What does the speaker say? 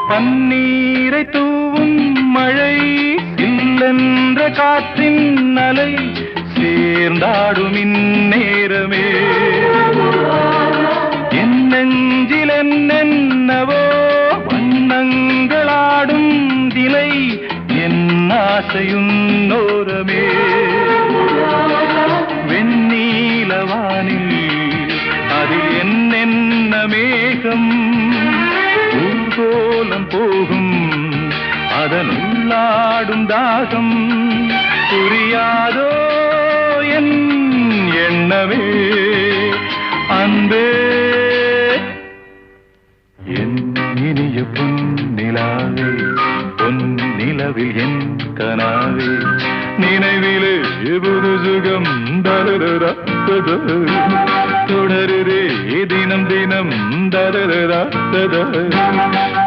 பன்னீரை தூவும் மழை இல்லென்ற காற்றின் அலை சேர்ந்தாடும் இந்நேரமே என் நெஞ்சில் என்னென்னவோ வண்ணங்களாடும் திலை என் ஆசையுன்னோரமே வெண்ணீலவானில் அதில் என்னென்ன மேகம் ஊர்கோலம் போகும் அதன் உள்ளாடும் தாகம் புரியாதோ என் எண்ணமே அன்பே என் இனிய பொன்னிலாவே பொன்னிலவில் என் கனாவே நினைவிலே புது சுகம் தருதா தொடருதே தினம் தினம் தருதா